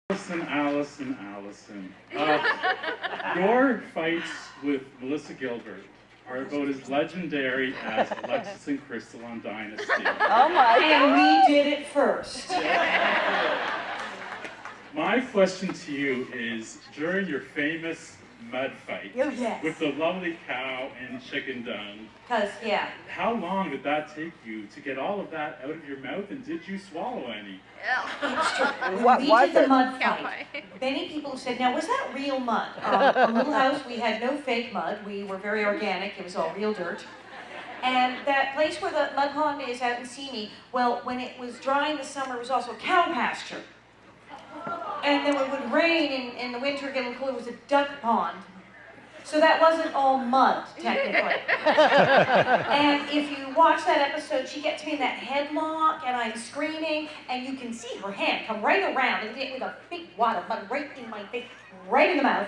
Allison. Your fights with Melissa Gilbert are about as legendary as Alexis and Crystal on Dynasty. Oh my! And we did it first. My question to you is, during your famous mud fight with the lovely cow and chicken dung, how long did that take you to get all of that out of your mouth, and did you swallow any? It's true. When we did the mud fight, many people said, now was that real mud? Our little house, we had no fake mud. We were very organic. It was all real dirt. And that place where the mud pond is out in Simi, well, when it was dry in the summer, it was also a cow pasture. And then when it would rain in the winter, getting cool, it was a duck pond. So that wasn't all mud, technically. And if you watch that episode, she gets me in that headlock, and I'm screaming, and you can see her hand come right around and hit me with a big wad of mud right in my face, right in the mouth.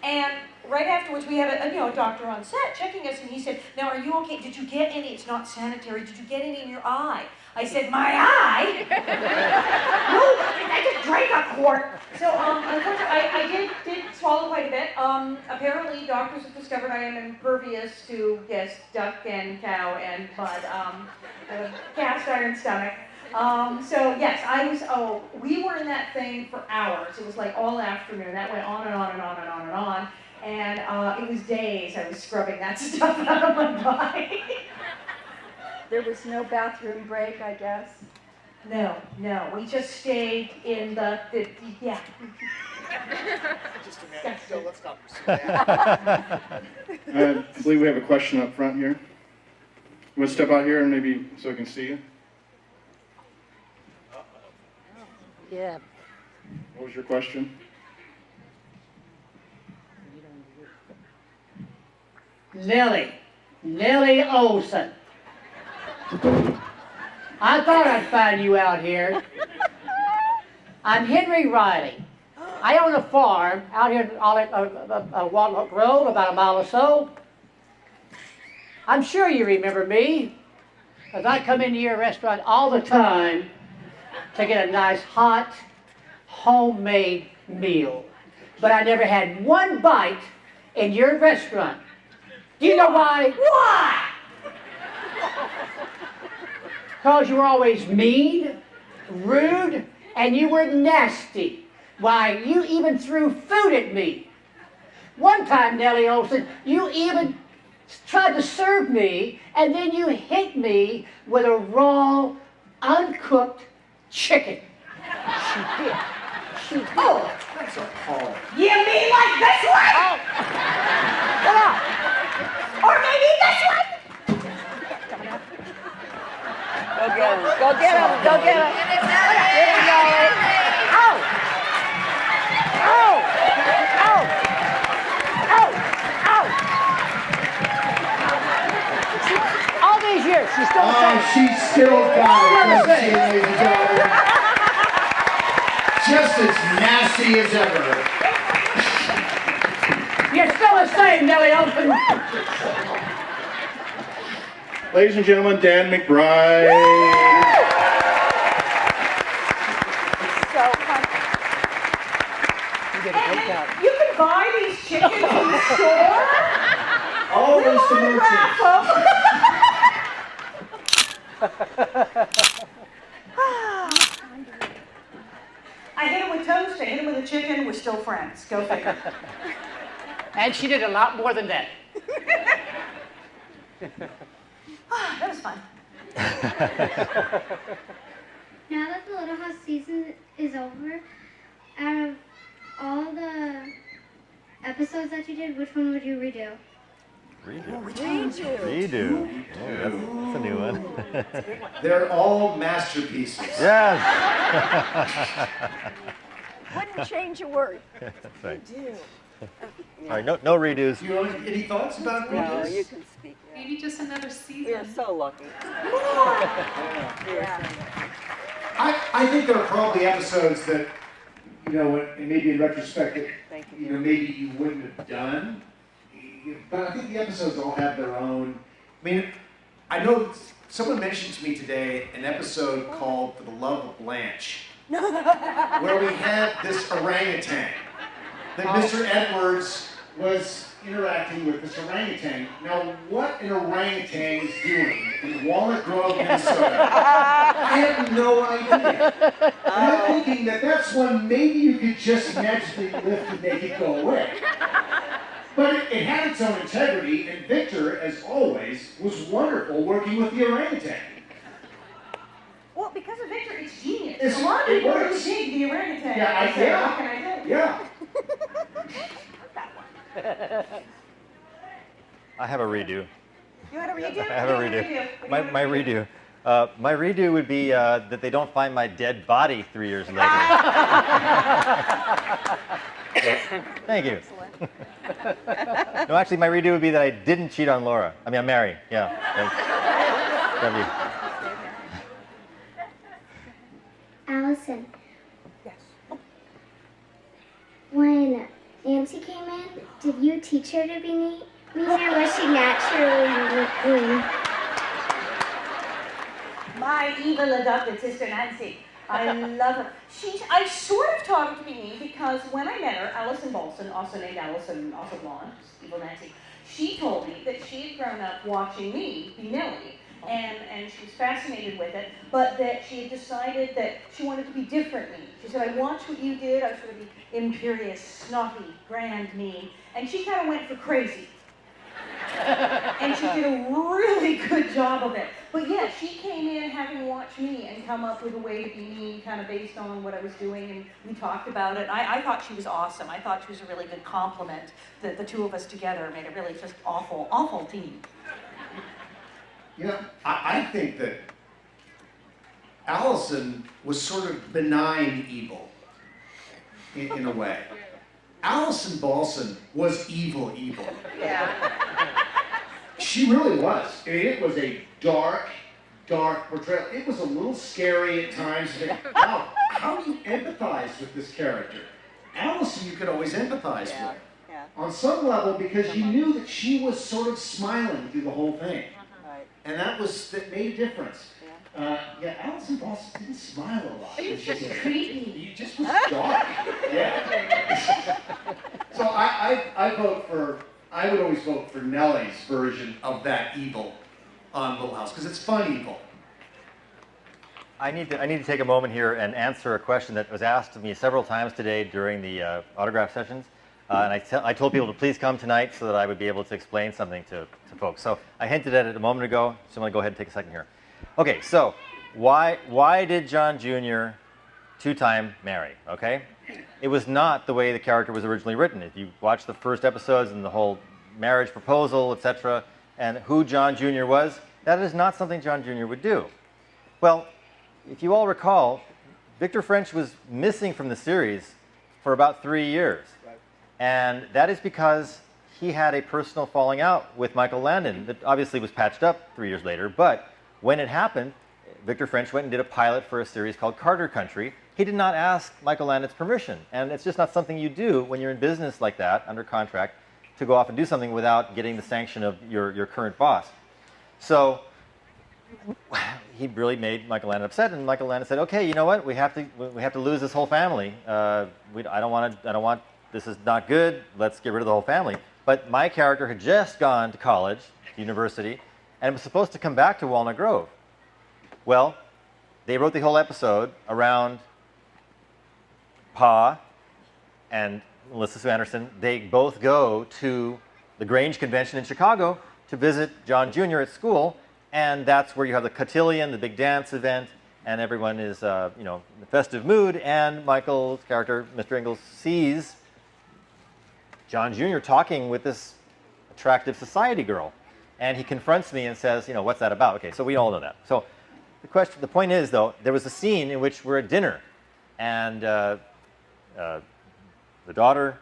And right afterwards, we had a doctor on set checking us, and he said, "Now, are you okay? Did you get any? It's not sanitary. Did you get any in your eye?" I said, "My eye? No, I just drank a quart." So, unfortunately, I did swallow quite a bit. Apparently, doctors have discovered I am impervious to, duck and cow and mud. I have a cast iron stomach. So yes, we were in that thing for hours. It was like all afternoon. That went on and on and on and on and on. And it was days I was scrubbing that stuff out of my body. There was no bathroom break, I guess. No. We just stayed in the yeah. Just a minute. So let's stop. I believe we have a question up front here. You want to step out here and maybe so I can see you? Yeah. What was your question? Lily Olson. I thought I'd find you out here. I'm Henry Riley. I own a farm out here in Walnut Grove, about a mile or so. I'm sure you remember me, because I come into your restaurant all the time to get a nice hot, homemade meal. But I never had one bite in your restaurant. Do you know why? Why? Because you were always mean, rude, and you were nasty. Why, you even threw food at me. One time, Nellie Olson, you even tried to serve me, and then you hit me with a raw, uncooked chicken. She did. She did. Oh, That's appalling. you mean like this one? Oh. Come on. Or maybe this one? Go get him. Go get him. Go get him. There you go. Ow! Ow! Ow! Ow! Ow! All these years, she's still the same. She's still got it, doesn't she, ladies and gentlemen? Just as nasty as ever. You're still the same, Nellie Olson. Ladies and gentlemen, Dan McBride. So fun. You did a great job. You can buy these chickens in the store? Always the merchant. I hit him with toast, I hit him with a chicken, we're still friends. Go figure. And she did a lot more than that. That was fun. Now that the Little House season is over, out of all the episodes that you did, which one would you redo? Redo. Oh, that's a new one. They're all masterpieces. Yes. Wouldn't change a word. That's right. Do. All right, no redos. Do you have any thoughts about No, redos? you can speak. Maybe just another season. We're so lucky. I think there are probably episodes that, and maybe in retrospect, that, Thank you. maybe you wouldn't have done. But I think the episodes all have their own. I mean, I know someone mentioned to me today an episode called For the Love of Blanche. where we had this orangutan that Mr. Edwards was interacting with this orangutan. Now, what an orangutan is doing in Walnut Grove, Minnesota, I have no idea. And I'm thinking that that's one maybe you could just magically lift and make it go away. But it had its own integrity, and Victor, as always, was wonderful working with the orangutan. Well, because of Victor, it's genius. A lot of people really dig the orangutan. Yeah, what can I do? Yeah. I have a redo. You had a redo? I have a redo. My redo. My redo would be that they don't find my dead body 3 years later. Thank you. No, actually, my redo would be that I didn't cheat on Laura. I mean, on Mary. Yeah. Love you. Allison. Yes. When Nancy came in, did you teach her to be mean, or was she naturally mean? My evil adopted sister Nancy. I love her. I sort of taught her to be mean because when I met her, Allison Bolson, also named Allison, also blonde, evil Nancy, she told me that she had grown up watching me be Nellie. And she was fascinated with it, but that she had decided that she wanted to be different me. She said, I watched what you did. I was going to be imperious, snotty, grand, mean. And she kind of went for crazy. And she did a really good job of it. But yeah, she came in having watched me and come up with a way to be mean, kind of based on what I was doing, and we talked about it. I thought she was awesome. I thought she was a really good compliment. The two of us together made a really just awful, awful team. You know, I think that Allison was sort of benign evil, in a way. Allison Balson was evil. Yeah. She really was. I mean, it was a dark portrayal. It was a little scary at times. Wow, how do you empathize with this character? Allison, you could always empathize with. Yeah. On some level, because you knew that she was sort of smiling through the whole thing. And that made a difference. Yeah, Allison Balson didn't smile a lot. It was just creepy. He just was dark. Yeah. So I would always vote for Nellie's version of that evil on Little House, because it's fun evil. I need to take a moment here and answer a question that was asked of me several times today during the autograph sessions. And I told people to please come tonight so that I would be able to explain something to folks. So I hinted at it a moment ago, so I'm going to go ahead and take a second here. Okay, so why did John Jr. two-time marry? Okay, it was not the way the character was originally written. If you watch the first episodes and the whole marriage proposal, etc., and who John Jr. was, that is not something John Jr. would do. Well, if you all recall, Victor French was missing from the series for about 3 years. And that is because he had a personal falling out with Michael Landon that obviously was patched up 3 years later. But when it happened, Victor French went and did a pilot for a series called Carter Country. He did not ask Michael Landon's permission. And it's just not something you do when you're in business like that, under contract, to go off and do something without getting the sanction of your current boss. So he really made Michael Landon upset, and Michael Landon said, "Okay, you know what? We have to lose this whole family. I don't want. This is not good. Let's get rid of the whole family." But my character had just gone to college, university, and was supposed to come back to Walnut Grove. Well, they wrote the whole episode around Pa and Melissa Sue Anderson. They both go to the Grange Convention in Chicago to visit John Jr. at school, and that's where you have the cotillion, the big dance event, and everyone is in a festive mood, and Michael's character, Mr. Ingalls, sees John Jr. talking with this attractive society girl. And he confronts me and says, what's that about? Okay, so we all know that. So the point is, though, there was a scene in which we're at dinner, and the daughter,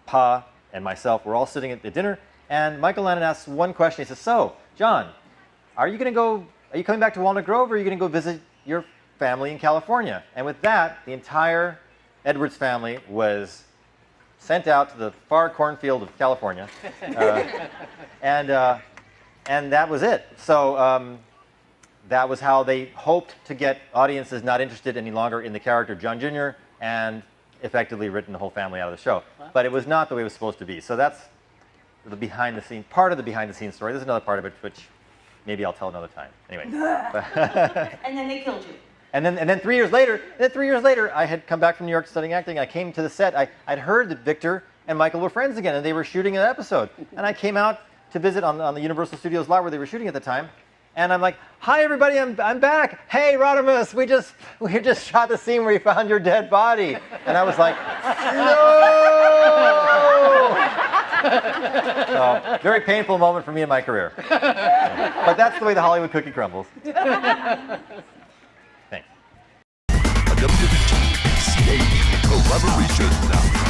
Pa, and myself were all sitting at the dinner, and Michael Landon asks one question. He says, "So, John, are you coming back to Walnut Grove, or are you going to go visit your family in California?" And with that, the entire Edwards family was sent out to the far cornfield of California, and that was it. So that was how they hoped to get audiences not interested any longer in the character John Jr. and effectively written the whole family out of the show. But it was not the way it was supposed to be. So that's the behind-the-scenes, part of the behind-the-scenes story. There's another part of it which maybe I'll tell another time. Anyway. And then they killed you. And then 3 years later, I had come back from New York studying acting. I came to the set. I'd heard that Victor and Michael were friends again, and they were shooting an episode. And I came out to visit on the Universal Studios lot where they were shooting at the time. And I'm like, "Hi everybody, I'm back. Hey Rodimus, we just shot the scene where you found your dead body." And I was like, "No!" So, very painful moment for me in my career. But that's the way the Hollywood cookie crumbles. Thanks. A WWTA collaboration now.